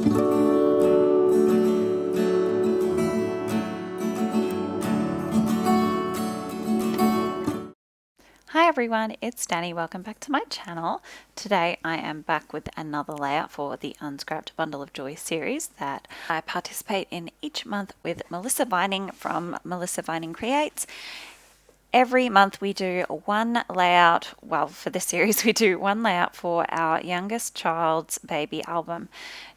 Hi everyone, it's Danny. Welcome back to my channel. Today I am back with another layout for the Unscrapped Bundle of Joy series that I participate in each month with Melissa Vining from Melissa Vining Creates. Every month we do one layout, well for this series we do one layout for our youngest child's baby album,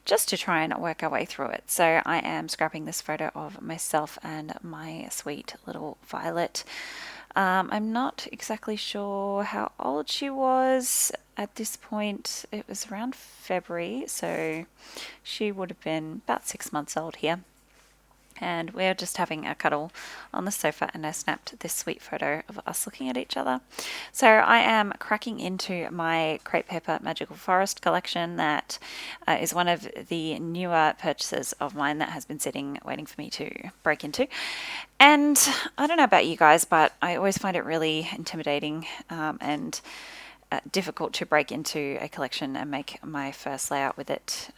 just to try and work our way through it. So I am scrapping this photo of myself and my sweet little Violet. I'm not exactly sure how old she was at this point. It was around February, so she would have been about 6 months old here. And we're just having a cuddle on the sofa, and I snapped this sweet photo of us looking at each other. So I am cracking into my crepe paper Magical Forest collection. That is one of the newer purchases of mine that has been sitting waiting for me to break into. And I don't know about you guys, but I always find it really intimidating and difficult to break into a collection and make my first layout with it.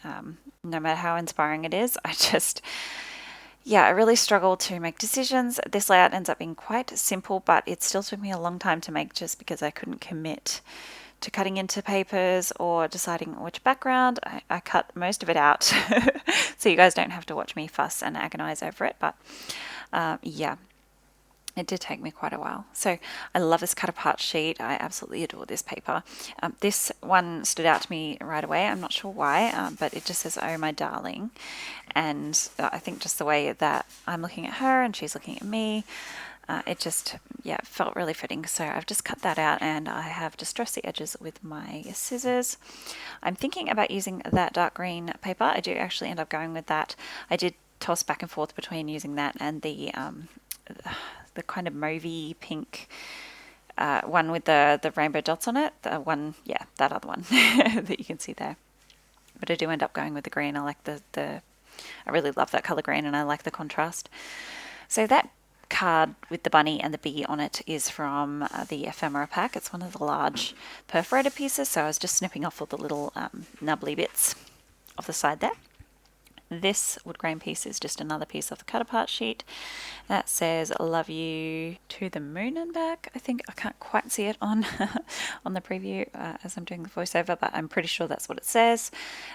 No matter how inspiring it is, I really struggle to make decisions. This layout ends up being quite simple, but it still took me a long time to make just because I couldn't commit to cutting into papers or deciding which background. I cut most of it out so you guys don't have to watch me fuss and agonize over it, but it did take me quite a while. So I love this cut apart sheet. I absolutely adore this paper. This one stood out to me right away. I'm not sure why, but it just says, "Oh, my darling." And I think just the way that I'm looking at her and she's looking at me, it just, felt really fitting. So I've just cut that out and I have distressed the edges with my scissors. I'm thinking about using that dark green paper. I do actually end up going with that. I did toss back and forth between using that and the kind of mauvey pink one with the rainbow dots on it. That other one that you can see there. But I do end up going with the green. I like I really love that color green and I like the contrast. So that card with the bunny and the bee on it is from the ephemera pack. It's one of the large perforated pieces, so I was just snipping off all the little nubbly bits off the side there. This wood grain piece is just another piece of the cut apart sheet that says "Love you to the moon and back." I think I can't quite see it on on the preview as I'm doing the voiceover, but I'm pretty sure that's what it says.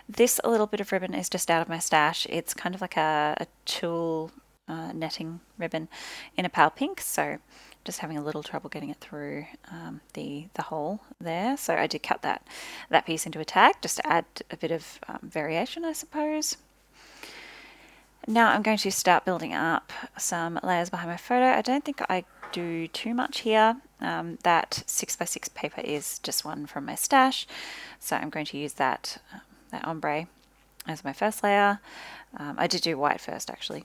This little bit of ribbon is just out of my stash. It's kind of like a tulle netting ribbon in a pale pink, so just having a little trouble getting it through the hole there. So I did cut that piece into a tag just to add a bit of variation, I suppose. Now I'm going to start building up some layers behind my photo. I don't think I do too much here. That 6x6 paper is just one from my stash, so I'm going to use that ombre as my first layer. I did do white first actually,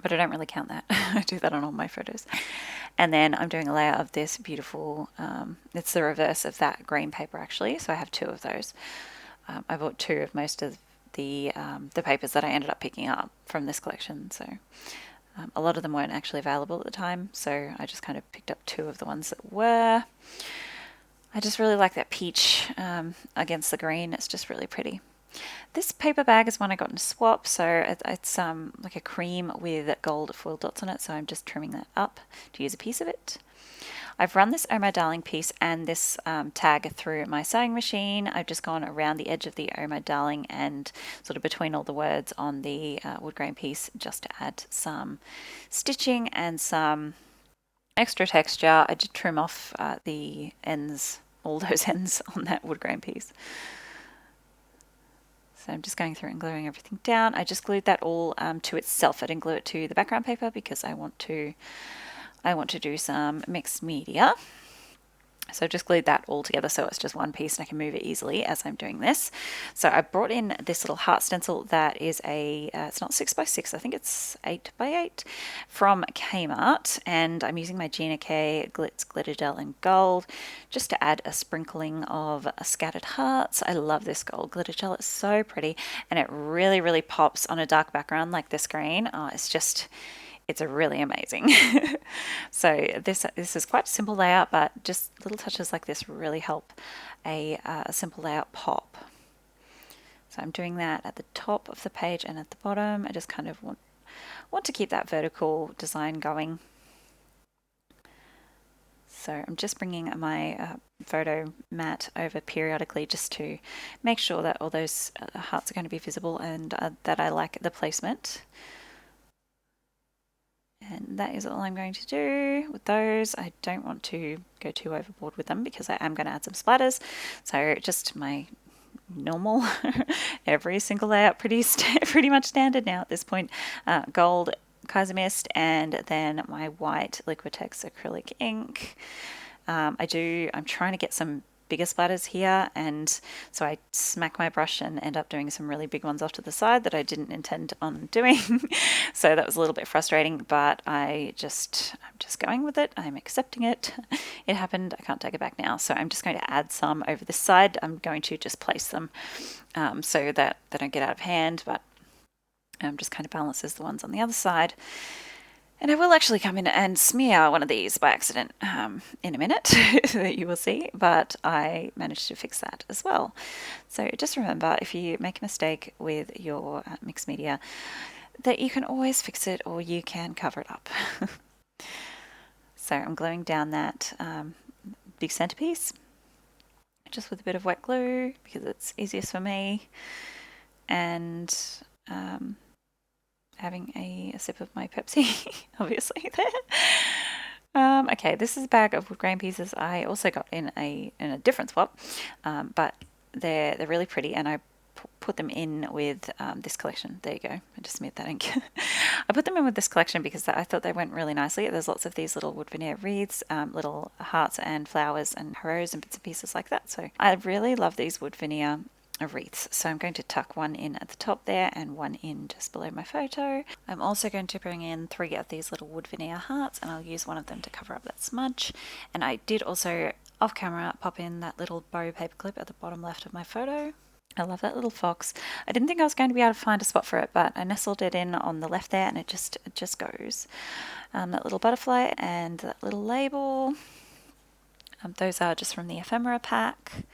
but I don't really count that. I do that on all my photos. And then I'm doing a layer of this beautiful, it's the reverse of that green paper actually, so I have two of those. I bought two of most of the papers that I ended up picking up from this collection, so a lot of them weren't actually available at the time, so I just kind of picked up two of the ones that were. I just really like that peach against the green. It's just really pretty. This paper bag is one I got in a swap, so it's like a cream with gold foil dots on it, so I'm just trimming that up to use a piece of it. I've run this Oh My Darling piece and this tag through my sewing machine. I've just gone around the edge of the Oh My Darling and sort of between all the words on the wood grain piece just to add some stitching and some extra texture. I did trim off the ends, all those ends on that wood grain piece. So I'm just going through and gluing everything down. I just glued that all to itself. I didn't glue it to the background paper because I want to do some mixed media. So just glued that all together so it's just one piece and I can move it easily as I'm doing this. So I brought in this little heart stencil that is it's not 6x6, I think it's 8x8 from Kmart, and I'm using my Gina K Glitz Glitter Gel in gold just to add a sprinkling of scattered hearts. I love this gold glitter gel, it's so pretty and it really, really pops on a dark background like this green. It's really amazing. So this is quite a simple layout, but just little touches like this really help a simple layout pop. So I'm doing that at the top of the page and at the bottom. I just kind of want to keep that vertical design going. So I'm just bringing my photo mat over periodically just to make sure that all those hearts are going to be visible and that I like the placement. And that is all I'm going to do with those. I don't want to go too overboard with them because I am going to add some splatters. So just my normal every single layout, pretty much standard now at this point. Gold Kaiser Mist and then my white Liquitex acrylic ink. I'm trying to get some bigger splatters here, and so I smack my brush and end up doing some really big ones off to the side that I didn't intend on doing. So that was a little bit frustrating, but I'm just going with it. I'm accepting it. It happened. I can't take it back now. So I'm just going to add some over this side. I'm going to just place them so that they don't get out of hand, but just kind of balances the ones on the other side. And I will actually come in and smear one of these by accident in a minute that you will see, but I managed to fix that as well. So just remember, if you make a mistake with your mixed media, that you can always fix it or you can cover it up. So I'm gluing down that big centerpiece just with a bit of wet glue because it's easiest for me, and having a sip of my Pepsi, obviously there. Okay, this is a bag of wood grain pieces I also got in a different swap, but they're really pretty, and I put them in with this collection. There you go. I just smeared that ink. I put them in with this collection because I thought they went really nicely. There's lots of these little wood veneer wreaths, little hearts and flowers and rose and bits and pieces like that. So I really love these wood veneer wreaths. So I'm going to tuck one in at the top there and one in just below my photo. I'm also going to bring in 3 of these little wood veneer hearts, and I'll use one of them to cover up that smudge. And I did also off camera pop in that little bow paperclip at the bottom left of my photo. I love that little fox. I didn't think I was going to be able to find a spot for it, but I nestled it in on the left there, and it just goes. That little butterfly and that little label. Those are just from the ephemera pack.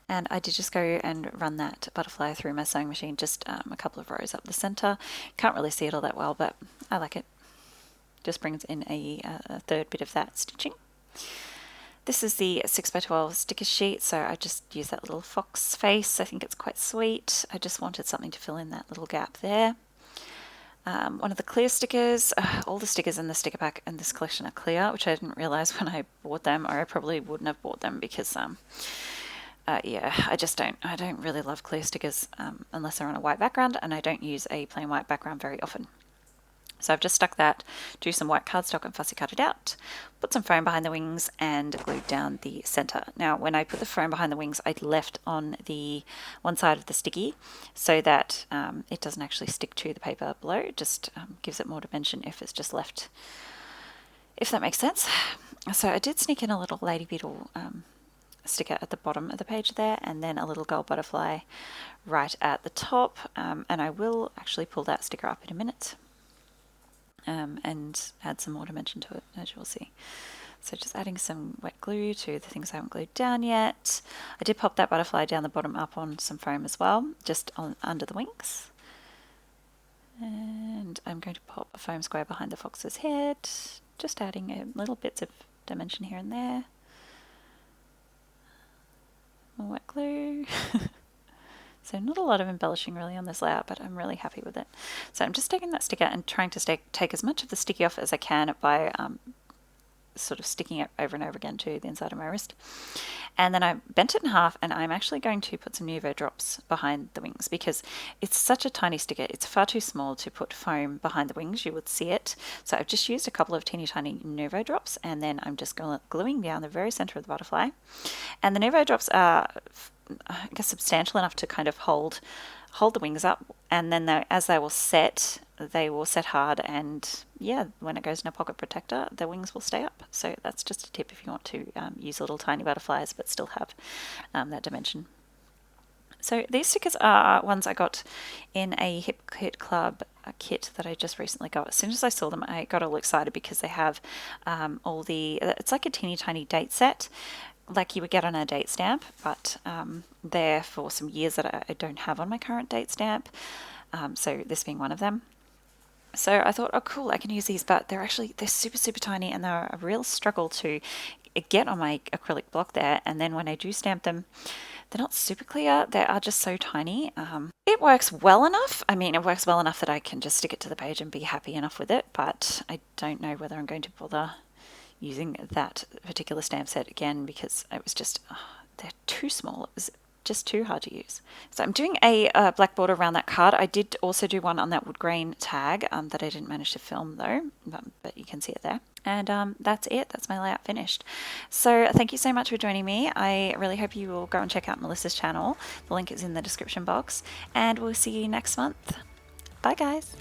And I did just go and run that butterfly through my sewing machine, just a couple of rows up the center. Can't really see it all that well, but I like it. Just brings in a third bit of that stitching. This is the 6x12 sticker sheet, so I just use that little fox face. I think it's quite sweet. I just wanted something to fill in that little gap there. One of the clear stickers. All the stickers in the sticker pack in this collection are clear, which I didn't realize when I bought them, or I probably wouldn't have bought them because yeah, I don't really love clear stickers unless they're on a white background, and I don't use a plain white background very often. So I've just stuck that to some white cardstock and fussy cut it out, put some foam behind the wings and glued down the center. Now when I put the foam behind the wings, I left on the one side of the sticky so that it doesn't actually stick to the paper below. It just gives it more dimension if it's just left, if that makes sense. So I did sneak in a little lady beetle sticker at the bottom of the page there, and then a little gold butterfly right at the top, and I will actually pull that sticker up in a minute and add some more dimension to it, as you'll see. So just adding some wet glue to the things I haven't glued down yet. I did pop that butterfly down the bottom up on some foam as well, just under the wings. And I'm going to pop a foam square behind the fox's head, just adding little bits of dimension here and there. More wet glue. So not a lot of embellishing really on this layout, but I'm really happy with it. So I'm just taking that sticker and trying to take as much of the sticky off as I can by sort of sticking it over and over again to the inside of my wrist. And then I bent it in half, and I'm actually going to put some Nuvo drops behind the wings because it's such a tiny sticker. It's far too small to put foam behind the wings. You would see it. So I've just used a couple of teeny tiny Nuvo drops, and then I'm just gluing down the very center of the butterfly. And the Nuvo drops are, I guess, substantial enough to kind of hold the wings up, and then as they will set hard, and yeah, when it goes in a pocket protector, the wings will stay up. So that's just a tip if you want to use little tiny butterflies but still have that dimension. So these stickers are ones I got in a Hip Kit Club kit that I just recently got. As soon as I saw them, I got all excited because they have it's like a teeny tiny date set like you would get on a date stamp, but they're for some years that I don't have on my current date stamp. So this being one of them. So I thought, oh cool, I can use these, but they're super, super tiny, and they're a real struggle to get on my acrylic block there. And then when I do stamp them, they're not super clear. They are just so tiny. It works well enough. I mean, it works well enough that I can just stick it to the page and be happy enough with it, but I don't know whether I'm going to bother using that particular stamp set again, because it was just, they're too small. It was just too hard to use. So I'm doing a black border around that card. I did also do one on that wood grain tag that I didn't manage to film though, but you can see it there. And that's it. That's my layout finished. So thank you so much for joining me. I really hope you will go and check out Melissa's channel. The link is in the description box, and we'll see you next month. Bye guys.